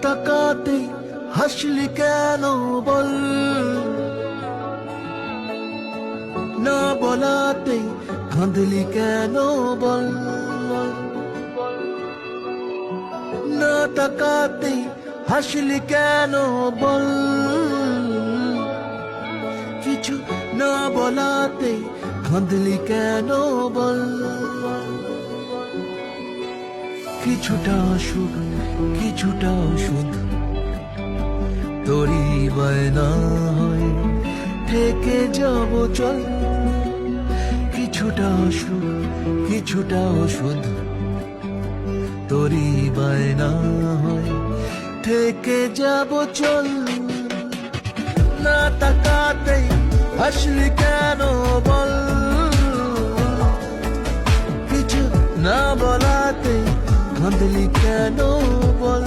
তাকাতে হাসলি কেন বল, না বলাতে কাঁদলি কেন বল, না তাকাতে হাসলি কেন বল, কিছু না বলাতে কাঁদলি কেন বল। কিছুটা সুখ কিছুটা ওষুধ তোরই বায়না হয় থেকে যাব চল, কিছুটা সুখ কিছুটা ওষুধ তোরই বায়না হয় থেকে যাব চল। না তাকাতেই হাসলি কেন বল, কিছু না বলাতে কাঁদলি কেন বল।